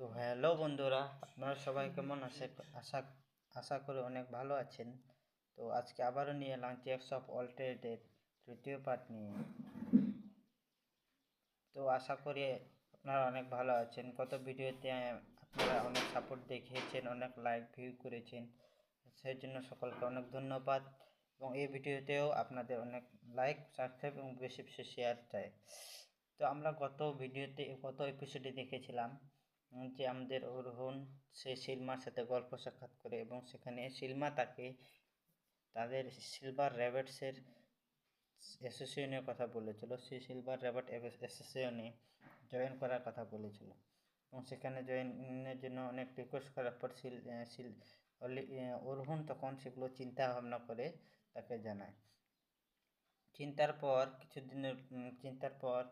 তো হ্যালো বন্ধুরা, আপনারা সবাই কেমন আছে? আশা আশা করি অনেক ভালো আছেন। তো আজকে আবারও নিয়ে এলাম চেকস অফ অল ট্রেডের তৃতীয় পার্ট নিয়ে। তো আশা করি আপনারা অনেক ভালো আছেন। গত ভিডিওতে আপনারা অনেক সাপোর্ট দেখিয়েছেন, অনেক লাইক ভিউ করেছেন, সেই জন্য সকলকে অনেক ধন্যবাদ। এবং এই ভিডিওতেও আপনাদের অনেক লাইক, সাবস্ক্রাইব এবং বেশি বেশি শেয়ার চাই। তো আমরা গত এপিসোডে দেখেছিলাম যে আমাদের অরুণ সে সিলমার সাথে গল্প সাক্ষাৎ করে এবং সেখানে সিলমা তাকে তাদের সিলভার র্যাবেটসের অ্যাসোসিয়েশনের কথা বলেছিল। সেই সিলভার র্যাবেট অ্যাসোসিয়েশনে জয়েন করার কথা বলেছিল এবং সেখানে জয়েনের জন্য অনেক রিকোয়েস্ট করার পর অরুণ তখন সেগুলো চিন্তা ভাবনা করে তাকে জানায়। চিন্তার পর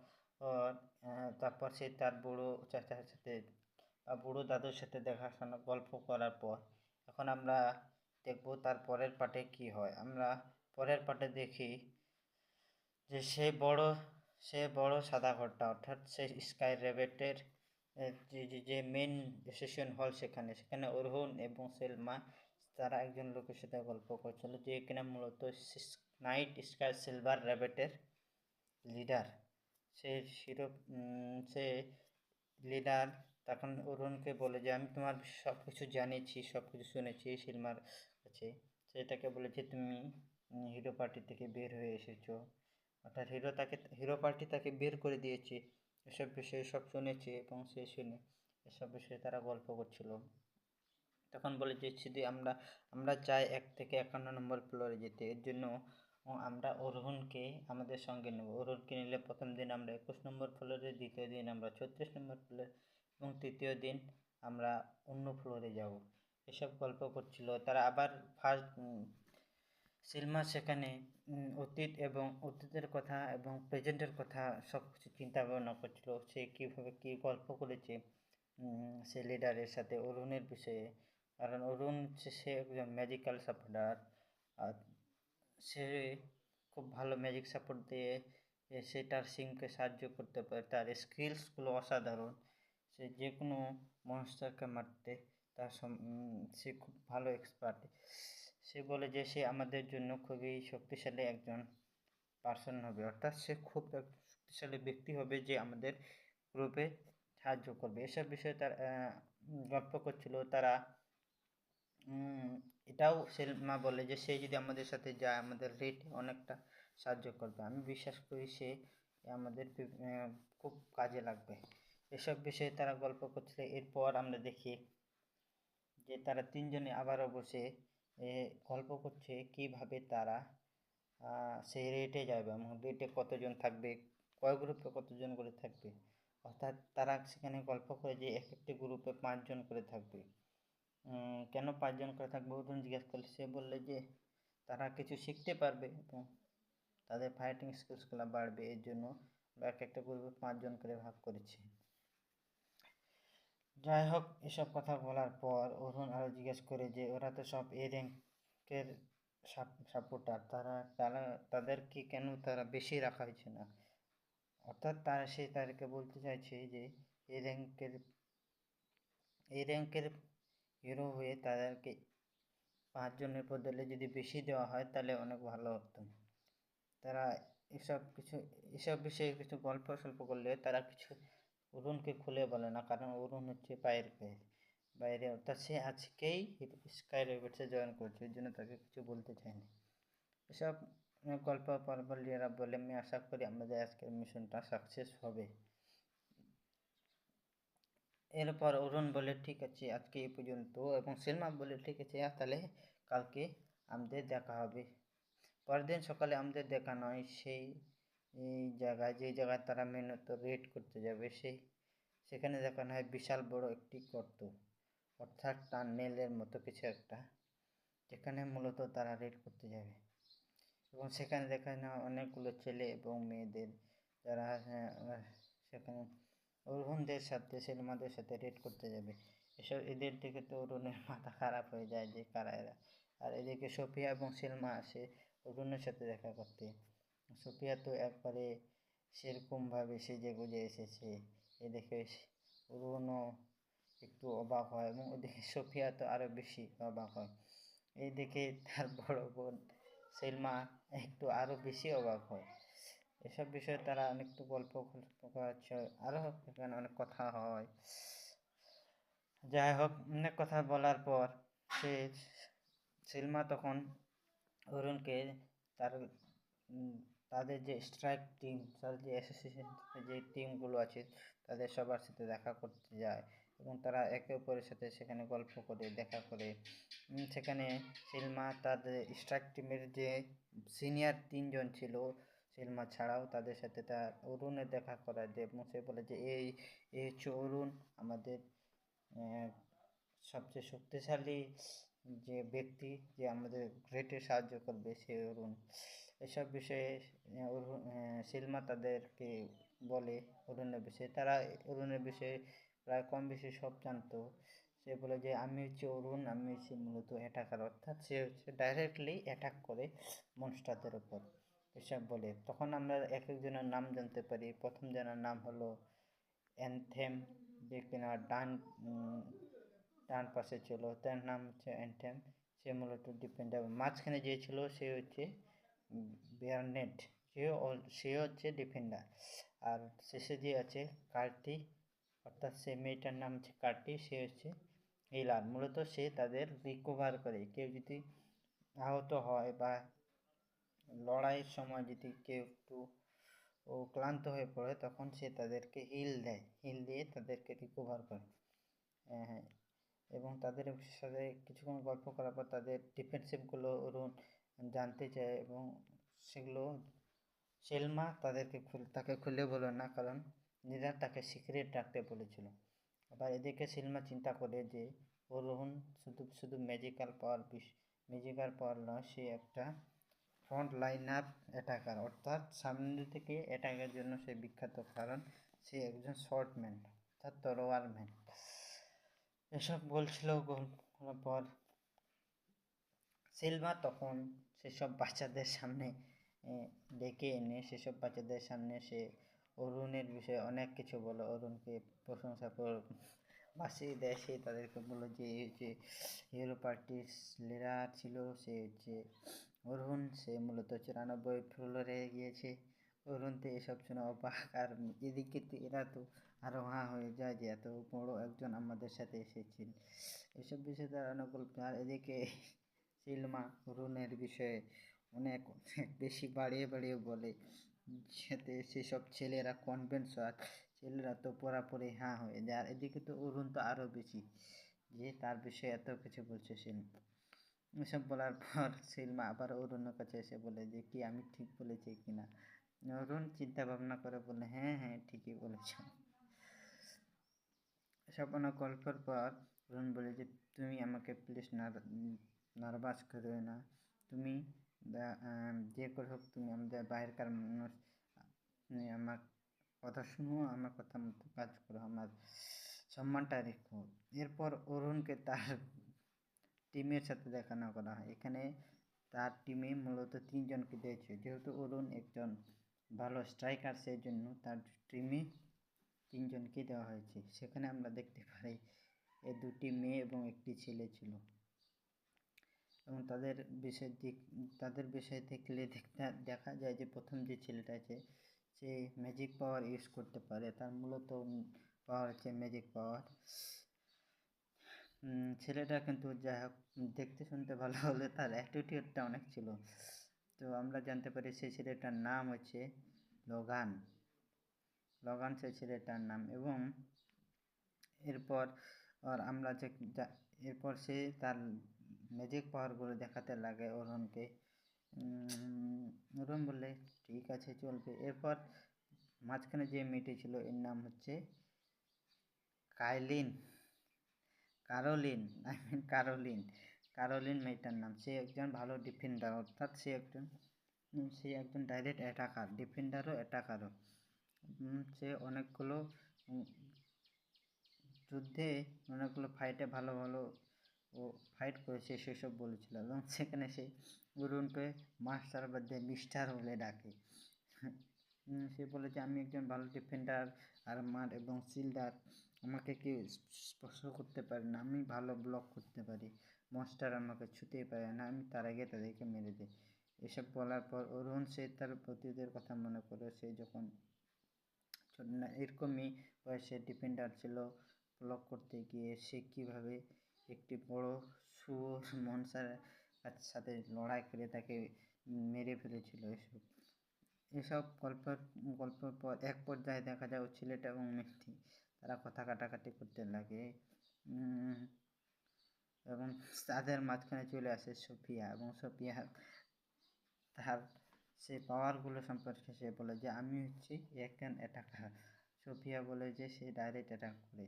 তারপর সে তার বুড়ো চাচার সাথে বা বুড়ো দাদুর সাথে দেখাশোনা গল্প করার পর এখন আমরা দেখব তার পরের পার্টে কি হয়। আমরা পরের পার্টে দেখি যে সে বড় সাদা ঘরটা, অর্থাৎ সে স্কাই র্যাবেটের যে মেন সেশন হল, সেখানে অরুণ এবং সেলমা তারা একজন লোকের সাথে গল্প করছিল, যে কিনা মূলত নাইট স্কাই সিলভার র্যাবেটের লিডার। সে সে লিডার তখন অরুণকে বলে যে আমি তোমার সব কিছু জানিয়েছি, সব কিছু শুনেছি সিলমার কাছে। সেটাকে বলেছে তুমি হিরো পার্টি থেকে বের হয়ে এসেছো, অর্থাৎ হিরো পার্টি তাকে বের করে দিয়েছে। এসব বিষয়ে সব শুনেছে এবং সে শুনে এসব বিষয়ে তারা গল্প করছিল। তখন বলে যে শুধু আমরা চাই 1 থেকে 51 নম্বর ফ্লোরে যেতে। এর জন্য আমরা অরুণকে আমাদের সঙ্গে নেব। অরুণকে নিলে প্রথম দিন আমরা 21 নম্বর ফ্লোরে, দ্বিতীয় দিন আমরা 36 নম্বর ফ্লোরে এবং তৃতীয় দিন আমরা অন্য ফ্লোরে যাব। এসব গল্প করছিল তারা। আবার সিলমা সেখানে অতীতের কথা এবং প্রেজেন্টের কথা সব কিছু চিন্তা ভাবনা করছিল। সে কীভাবে কী গল্প করেছে সে লিডারের সাথে অরুণের বিষয়ে। কারণ অরুণ সে একজন ম্যাজিক্যাল সাপোর্টার, আর সে খুব ভালো ম্যাজিক সাপোর্ট দিয়ে সে তার সিংকে সাহায্য করতে পারে। তার স্কিলসগুলো অসাধারণ। সে যে কোনো মনস্টারকে মারতে সে খুব ভালো এক্সপার্ট। সে বলে যে সে আমাদের জন্য খুবই শক্তিশালী একজন পার্সন হবে, অর্থাৎ সে খুব শক্তিশালী ব্যক্তি হবে যে আমাদের গ্রুপে সাহায্য করবে। এসব বিষয়ে তার গল্প করছিল তারা। এটাও সেলমা বলে যে সে যদি আমাদের সাথে যায় আমাদের রেট অনেকটা সাহায্য করবে। আমি বিশ্বাস করি সে আমাদের খুব কাজে লাগবে। এসব বিষয়ে তারা গল্প করছিল। এরপর আমরা দেখি যে তারা তিনজনে আবারও বসে গল্প করছে কিভাবে তারা সেই রেটে যাবে এবং রেটে কতজন থাকবে, কয় গ্রুপে কতজন করে থাকবে। অর্থাৎ তারা সেখানে গল্প করে যে এক একটি গ্রুপে 5 জন করে থাকবে। কেন 5 জন করে থাকবে অরুণ জিজ্ঞেস করলে সে বললে যে তারা কিছু শিখতে পারবে এবং তাদের ফাইটিং স্কিলসগুলো বাড়বে। এর জন্য এক একটা গ্রুপে 5 জন করে ভাগ করেছে। যাই হোক, এসব কথা বলার পর অরুণ আরও জিজ্ঞেস করে যে ওরা তো সব এ র্যাঙ্কের সাপোর্টার, তাদেরকে কেন তারা বেশি রাখা হয়েছে না। অর্থাৎ তাদেরকে বলতে চাইছে যে এই র্যাঙ্কের হিরো হয়ে তাদেরকে 5 জনের বদলে যদি বেশি দেওয়া হয় তাহলে অনেক ভালো হতো। তারা এসব বিষয়ে কিছু গল্প সল্প করলে তারা কিছু অরুণকে খুলে বলে না, কারণ অরুণ হচ্ছে বাইরে, অর্থাৎ সে আজকেই স্কাই র্যাবেটসে জয়েন করছে, এর জন্য তাকে কিছু বলতে চায়নি। এসব গল্প পরবর্তীরা বলে আমি আশা করি আমাদের আজকের মিশনটা সাকসেস হবে। এরপর অরুণ বলে ঠিক আছে আজকে এই পর্যন্ত, এবং সেলমা বলে ঠিক আছে তাহলে কালকে আমাদের দেখা হবে। পরের দিন সকালে আমাদের দেখা নয় সেই যে জায়গায় তারা মেনত রেড করতে যাবে, সেখানে দেখানো হয় বিশাল বড় একটি গর্ত, অর্থাৎ টানেলের মতো কিছু একটা, যেখানে মূলত তারা রেড করতে যাবে। এবং সেখানে দেখানো অনেকগুলো ছেলে এবং মেয়েদের, যারা সেখানে অরুণদের সাথে সেলমাদের সাথে রেড করতে যাবে। এদের দেখে তো অরুণের মাথা খারাপ হয়ে যায় যে কারা এরা। আর এদিকে সোফিয়া এবং সেলমা আসে অরুণের সাথে দেখা করতে। সোফিয়া তো একবারে সেরকমভাবে সেজে গুজে এসেছে, এ দেখে অরুণও একটু অবাক হয় এবং ওদিকে সোফিয়া তো আরও বেশি অবাক হয়। এইদিকে তার বড় বোন সেলমা একটু আরও বেশি অবাক হয়। এসব বিষয়ে তারা অনেকটু গল্প করাচ্ছে, আরও এখানে অনেক কথা হয়। যাই হোক, অনেক কথা বলার পর সে সেলমা তখন অরুণকে তার তাদের যে স্ট্রাইক টিম, তাদের যে অ্যাসোসিয়েশন যে টিমগুলো আছে তাদের সবার সাথে দেখা করতে যায় এবং তারা একে অপরের সাথে সেখানে গল্প করে দেখা করে। সেখানে সেলমা তাদের স্ট্রাইক টিমের যে সিনিয়র 3জন ছিল সেলমা ছাড়াও, তাদের সাথে তার অরুণের দেখা করায় যে এবং সে বলে যে এই হচ্ছে অরুণ, আমাদের সবচেয়ে শক্তিশালী যে ব্যক্তি, যে আমাদের গ্রেটে সাহায্য করবে, সে অরুণ। এসব বিষয়ে সেলমা তাদেরকে বলে অরুণের বিষয়ে। তারা অরুণের বিষয়ে প্রায় কম বেশি সব জানতো। সে বলে যে আমি হচ্ছে অরুণ, আমি হচ্ছে মূলত অ্যাটাকার, অর্থাৎ সে হচ্ছে ডাইরেক্টলি অ্যাটাক করে মনস্টারদের ওপর, এসব বলে। তখন আমরা এক একজনের নাম জানতে পারি। প্রথম জনের নাম হলো অ্যানথেম, যে কিনা ডান পাশে ছিল, তার নাম হচ্ছে অ্যানথেম। সে মূলত ডিফেন্ডার। মাঝখানে যে ছিল সে হচ্ছে বেয়ারনেট, সে হচ্ছে ডিফেন্ডার। আর শেষে যে আছে কার্টি, অর্থাৎ সে মেয়েটার নাম হচ্ছে কার্টি, সে হচ্ছে হিলার। মূলত সে তাদের রিকভার করে। কেউ যদি আহত হয় বা লড়াইয়ের সময় যদি কেউ একটু ক্লান্ত হয়ে পড়ে তখন সে তাদেরকে হিল দেয়, হিল দিয়ে তাদেরকে রিকভার করে। হ্যাঁ, এবং তাদের সাথে কিছুক্ষণ গল্প করার পর তাদের ডিফেন্সিভগুলো অরুণ জানতে চায় এবং সেগুলো সেলমা তাকে খুলে বলে না, কারণ নীরা তাকে সিক্রেট রাখতে বলেছিল। আবার এদিকে সেলমা চিন্তা করে যে অরুণ শুধু ম্যাজিক্যাল পাওয়ার নয়, সে একটা ফ্রন্ট লাইন আপ অ্যাটাকার, অর্থাৎ সামনে থেকে অ্যাটাকের জন্য সে বিখ্যাত, কারণ সে একজন শর্টম্যান অর্থাৎ তরোয়ারম্যান। এসব বলছিল পর সেলমা তখন সেসব বাচ্চাদের সামনে ডেকে এনে সেসব বাচ্চাদের সামনে সে অরুণের বিষয়ে অনেক কিছু বলে, অরুণকে প্রশংসা করে বাসিয়ে দেয়। সে তাদেরকে বলল যে হিরো পার্টির লিডার ছিল সে হচ্ছে অরুণ, সে মূলত 94 ফ্লোরে গিয়েছে। অরুণ তো এসব শুনে অবাক, আর এদিকে তো এরা তো আরও হাঁ হয়ে যায় যে এত বড় একজন আমাদের সাথে এসেছিল। এসব বিষয়ে তারা অনেক গল্প। আর এদিকে সেলমা অরুণের বিষয়ে অনেক বেশি বাড়িয়ে বলে, যাতে সেসব ছেলেরা কনভিন্স হয়। ছেলেরা তো পুরাপুরি হাঁ হয়ে যায়। আর এদিকে তো অরুণ তো আরও বেশি, যে তার বিষয়ে এত কিছু বলছে সেলমা। এসব বলার পর সেলমা আবার অরুণের কাছে এসে বলে যে কি আমি ঠিক বলেছি কিনা। অরুণ চিন্তা ভাবনা করে বলে হ্যাঁ হ্যাঁ ঠিকই বলেছ। এসব অনেক গল্পের পর অরুণ বলে যে তুমি আমাকে প্লিজ নার্ভাস করো না, তুমি যে করে হোক তুমি আমাদের বাইরেকার মানুষ, তুমি আমার কথা শুনো, আমার কথা মতো কাজ করো, আমার সম্মানটা রেখো। এরপর অরুণকে তার টিমের সাথে দেখানো করা হয়। এখানে তার টিমে মূলত 3জনকে দিয়েছে, যেহেতু অরুণ একজন ভালো স্ট্রাইকার সেই জন্য তার টিমে 3জনকে দেওয়া হয়েছে। সেখানে আমরা দেখতে পাই 2টি মেয়ে এবং 1টি ছেলে ছিল। এবং তাদের বিষয়ে দেখলে দেখা যায় যে প্রথম যে ছেলেটা আছে সে ম্যাজিক পাওয়ার ইউজ করতে পারে, তার মূলত পাওয়ার হচ্ছে ম্যাজিক পাওয়ার। ছেলেটা কিন্তু যাই হোক দেখতে শুনতে ভালো হলে তার অ্যাটিটিউডটা অনেক ছিল। তো আমরা জানতে পারি সেই ছেলেটার নাম হচ্ছে লোগান, সেই ছেলেটার নাম। এবং এরপর সে তার ম্যাজিক পাওয়ারগুলো দেখাতে লাগে অরুণকে। অরুণ বললে ঠিক আছে চলবে। এরপর মাঝখানে যে মেয়েটি ছিল এর নাম হচ্ছে কারোলিন মেয়েটার নাম। সে একজন ভালো ডিফেন্ডার, অর্থাৎ সে একজন ডাইরেক্ট অ্যাটাকার, ডিফেন্ডারও অ্যাটাকারও। সে অনেকগুলো যুদ্ধে অনেকগুলো ফাইটে ভালো ফাইট করেছে সেসব বলেছিল। এবং সেখানে সে অরুণকে মাস্টার বাদে মিস্টার বলে ডাকে। সে বলে যে আমি একজন ভালো ডিফেন্ডার, আর্মার এবং শিল্ডার, আমাকে কেউ স্পর্শ করতে পারে না, আমি ভালো ব্লক করতে পারি, মনস্টার আমাকে ছুঁতেই পারে না, আমি তার আগে তাদেরকে মেরে দিই। এসব বলার পর অরুণ সে তার অতীতের কথা মনে করে, সে যখন না এরকমই বয়সে ডিফেন্ডার ছিল, ব্লক করতে গিয়ে সে কীভাবে একটি বড় শুয়োর মনস্টারের সাথে লড়াই করে তাকে মেরে ফেলেছিল। এসব গল্পের পর এক পর্যায়ে দেখা যায় ও ছেলেটা এবং মেয়েটি তারা কথা কাটাকাটি করতে লাগে, এবং তাদের মাঝখানে চলে আসে সোফিয়া, এবং সোফিয়া তার সে পাওয়ারগুলো সম্পর্কে সে বলে যে আমি হচ্ছি একজন অ্যাটাকার। সোফিয়া বলে যে সে ডাইরেক্ট অ্যাটাক করে।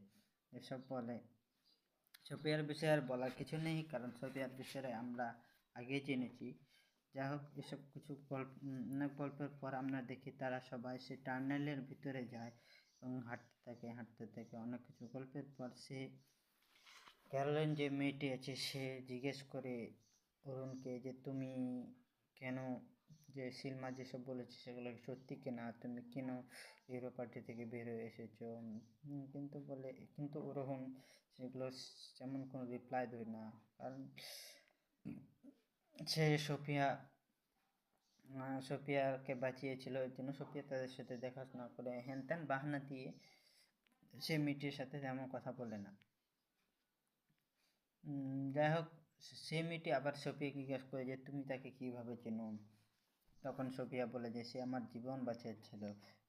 এসব বলে সোফিয়ার বিষয়ে আর বলার কিছু নেই, কারণ সোফিয়ার বিষয়ে আমরা আগে জেনেছি। যাই হোক, এসব কিছু অনেক গল্পের পর আমরা দেখি তারা সবাই সে টার্নেলের ভিতরে যায় এবং হাঁটতে থাকে অনেক কিছু গল্পের পর সে ক্যারোলিন যে মেয়েটি আছে সে জিজ্ঞেস করে অরুণকে যে তুমি কেন, যে সিলমা যেসব বলেছে সেগুলো সত্যি কিনা, তুমি কেন হিরো পার্টি থেকে বের হয়ে এসেছো, কিন্তু অরুণ সেগুলো তেমন কোনো রিপ্লাই দেয় না, কারণ সে সোফিয়াকে বাঁচিয়েছিল, এর জন্য সোফিয়া তাদের সাথে দেখাশোনা করে হ্যান ত্যান বাহানা দিয়ে সে মেয়েটির সাথে তেমন কথা বলে না। যাই হোক, সে মেয়েটি আবার সোফিয়াকে জিজ্ঞেস করে যে তুমি তাকে কীভাবে চেনো, তখন সোফিয়া বলে যে সে আমার জীবন বাঁচিয়েছিল,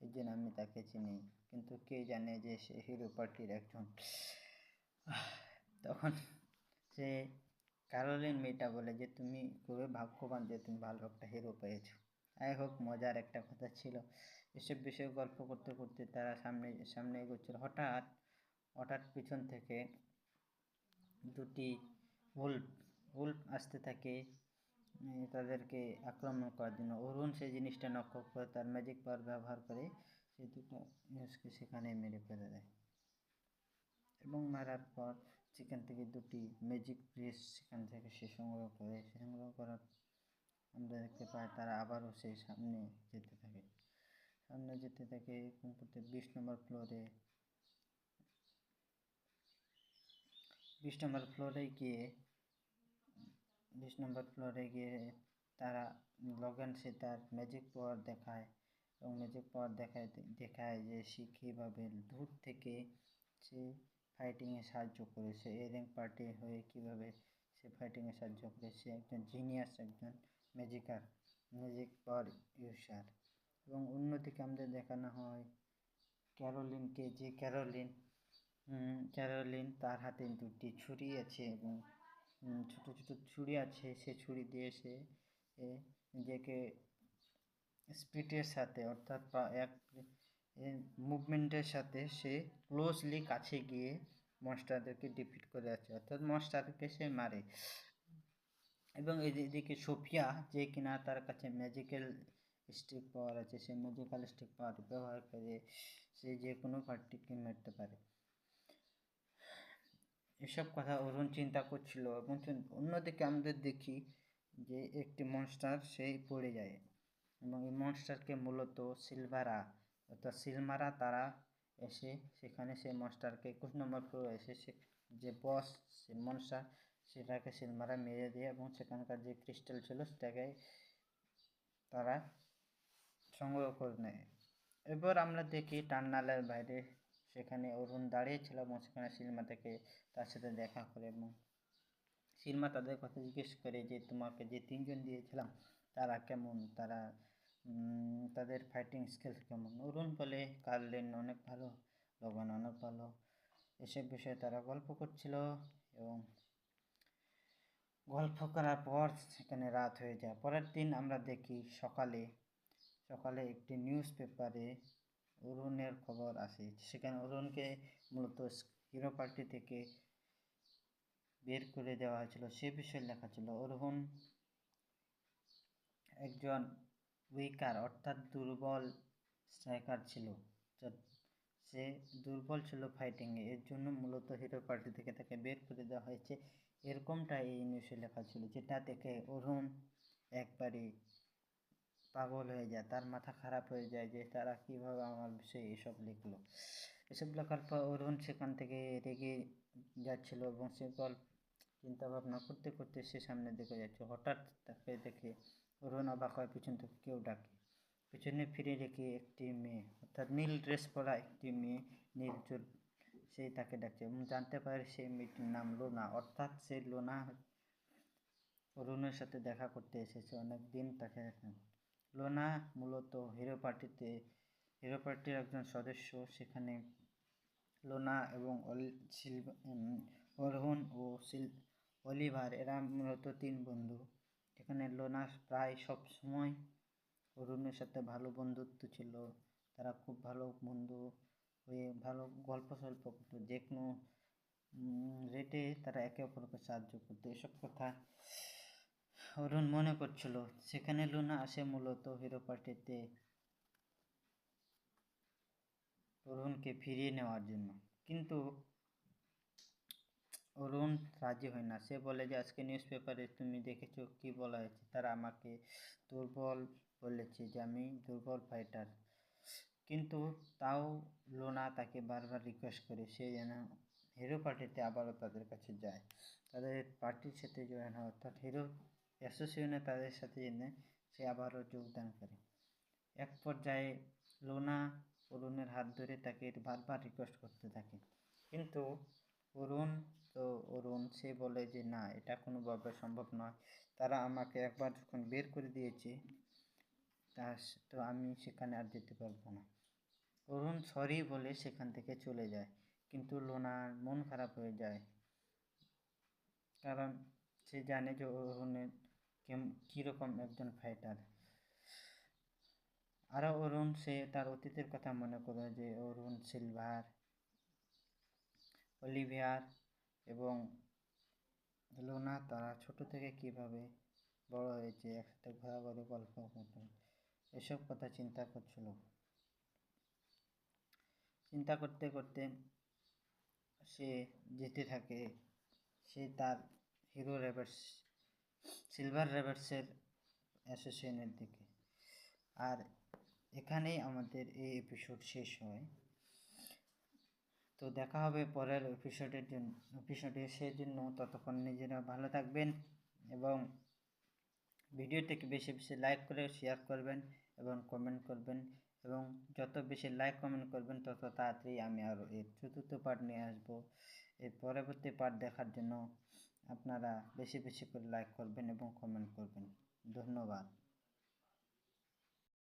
এই জন্য আমি তাকে চিনি, কিন্তু কে জানে যে সে হিরো পার্টির একজন। তখন সে ক্যারোলিন মেয়েটা বলে যে তুমি খুবই ভাগ্যবান যে তুমি ভালো একটা হিরো পেয়েছো। যাই হোক, মজার একটা কথা ছিল। এসব বিষয়ে গল্প করতে করতে তারা সামনে এগোচ্ছিল। হঠাৎ পিছন থেকে দুটি উল্ফ আসতে থাকে তাদেরকে আক্রমণ করার জন্য। অরুণ সেই জিনিসটা লক্ষ্য করে তার ম্যাজিক পাওয়ার ব্যবহার করে সে দুটো নিউজকে সেখানে মেরে ফেলে দেয়, এবং মারার পর সেখান থেকে দুটি ম্যাজিক ব্রেস সেখান থেকে সে সংগ্রহ করার আমরা দেখতে পাই তারা আবারও সেই সামনে যেতে থাকে কম্পিউটার 20 নম্বর ফ্লোরে গিয়ে তারা লগন সে তার ম্যাজিক পাওয়ার দেখায়, এবং ম্যাজিক পাওয়ার দেখায় যে সে কীভাবে দূর থেকে সে ফাইটিংয়ে সাহায্য করে, সে র্যাঙ্ক পার্টি হয়ে কীভাবে সে ফাইটিংয়ে সাহায্য করে, সে একজন জিনিয়াস, একজন ম্যাজিক পাওয়ার ইউজার। এবং অন্যদিকে আমাদের দেখানো হয় ক্যারোলিনকে, যে ক্যারোলিন তার হাতে দুটি ছুরি আছে এবং ছোট ছোট ছুরি আছে, সে ছুরি দিয়ে সে নিজেকে স্পিডের সাথে অর্থাৎ এক মুভমেন্টের সাথে সে ক্লোজলি কাছে গিয়ে মনস্টারদেরকে ডিফিট করে আছে, অর্থাৎ মনস্টারকে সে মারে। এবং এদিকে সোফিয়া, যে কিনা তার কাছে ম্যাজিক্যাল স্টিক পাওয়ার আছে, সে ম্যাজিক্যাল স্টিক পাওয়ার ব্যবহার করে সে যে কোনো পার্টিকে মারতে পারে। এসব কথা অরুণ চিন্তা করছিল, এবং অন্যদিকে আমাদের দেখি যে একটি মনস্টার সেই পড়ে যায়, এবং এই মনস্টারকে মূলত সিলমারা তারা এসে সেখানে সেই মনস্টারকে 21 নম্বর ফ্লোরে এসে সে যে বস সে মনস্টার সেটাকে সিলমারা মেরে দিয়ে, এবং সেখানকার যে ক্রিস্টাল ছিল সেটাকে তারা সংগ্রহ করে নেয়। এবার আমরা দেখি টার্নালের বাইরে সেখানে অরুণ দাঁড়িয়েছিল, এবং সেখানে সিলমা থেকে তার সাথে দেখা করে, এবং সিলমা তাদের কথা জিজ্ঞেস করে যে তোমাকে যে 3 জন দিয়েছিলাম তারা কেমন, তাদের ফাইটিং স্কিলস কেমন। অরুণ বলে কার্লিন অনেক ভালো, লগন অনেক ভালো। এসব বিষয়ে তারা গল্প করছিল, এবং গল্প করার পর সেখানে রাত হয়ে যায়। পরের দিন আমরা দেখি সকালে একটি নিউজ পেপারে অরুণের খবর আসে, সেখানে অরুণকে মূলত হিরো পার্টি থেকে বের করে দেওয়া হয়েছিল সে বিষয়ে লেখা ছিল। অরুণ একজন উইকার অর্থাৎ দুর্বল স্ট্রাইকার ছিল, সে দুর্বল ছিল ফাইটিংয়ে, এর জন্য মূলত হিরো পার্টি থেকে তাকে বের করে দেওয়া হয়েছে, এরকমটা এই নিউজে লেখা ছিল, যেটা দেখে অরুণ একবারে পাগল হয়ে যায়, তার মাথা খারাপ হয়ে যায় যে তারা কীভাবে আমার বিষয়ে এসব লিখলো। এসব লেখার পর অরুণ সেখান থেকে রেগে যাচ্ছিল এবং সে গল্প চিন্তা ভাবনা করতে করতে সে সামনে দিকে যাচ্ছে। হঠাৎ তাকে দেখে অরুণ অবাক হয়, পিছন থেকে কেউ ডাকে। পিছনে ফিরে দেখে একটি মেয়ে, অর্থাৎ নীল ড্রেস পরা একটি মেয়ে, নীল চুল, সেই তাকে ডাকছে এবং জানতে পারে সেই মেয়েটির নাম লোনা। অর্থাৎ সে লোনা অরুণের সাথে দেখা করতে এসেছে, অনেক দিন তাকে দেখেন। লোনা মূলত হিরো পার্টির একজন সদস্য। সেখানে লোনা এবং অরুণ ও অলিভার এরা মূলত 3 বন্ধু। এখানে লোনা প্রায় সব সময় অরুণের সাথে ভালো বন্ধুত্ব ছিল, তারা খুব ভালো বন্ধু হয়ে ভালো গল্প সল্প করতো, যে কোনো রেটে তারা একে অপরকে সাহায্য করতো। এসব কথা অরুণ মনে করছিল। সেখানে লোনা আসে মূলত হিরো পার্টিতে অরুণকে ফিরিয়ে নেওয়ার জন্য, কিন্তু অরুণ রাজি হয় না। সে বলে যে আজকে নিউজ পেপারে তুমি দেখেছো কি বলা হয়েছে, তারা আমাকে দুর্বল বলেছে, যে আমি দুর্বল ফাইটার। কিন্তু তাও লোনা তাকে বারবার রিকোয়েস্ট করে সে যেন হিরো পার্টিতে আবারও তাদের কাছে যায়, তাদের পার্টির সাথে জয়েন হয়, অর্থাৎ হিরো অ্যাসোসিয়েশনে তাদের সাথে জেনে সে আবারও যোগদান করে। এক পর্যায়ে লোনা অরুণের হাত ধরে তাকে বারবার রিকোয়েস্ট করতে থাকে, কিন্তু অরুণ সে বলে যে না, এটা কোনোভাবে সম্ভব নয়, তারা আমাকে একবার যখন বের করে দিয়েছে তো আমি সেখানে আর যেতে পারবো না। অরুণ সরি বলে সেখান থেকে চলে যায়, কিন্তু লোনার মন খারাপ হয়ে যায়, কারণ সে জানে যে অরুণের কীরকম একজন ফাইটার। আরও অরুণ সে তার অতীতের কথা মনে করে, যে অরুণ, সিলভার, অলিভিয়ার এবং লোনা তারা ছোট থেকে কিভাবে বড় হয়েছে, একসাথে ঘোরাঘুরি, গল্প মতো এসব কথা চিন্তা করছিল। চিন্তা করতে করতে সে যেতে থাকে সে তার হিরো রেভার্স সিলভার রেভার্সের অ্যাসোসিয়েশনের দিকে। আর এখানেই আমাদের এই এপিসোড শেষ হয়। তো দেখা হবে পরের এপিসোডে। সেজন্য ততক্ষণ নিজেরা ভালো থাকবেন এবং ভিডিওটিকে বেশি বেশি লাইক করে শেয়ার করবেন এবং কমেন্ট করবেন, এবং যত বেশি লাইক কমেন্ট করবেন তত তাড়াতাড়ি আমি আরও এর 4th পার্ট নিয়ে আসবো। এর পরবর্তী পার্ট দেখার জন্য আপনারা বেশি বেশি করে লাইক করবেন এবং কমেন্ট করবেন। ধন্যবাদ।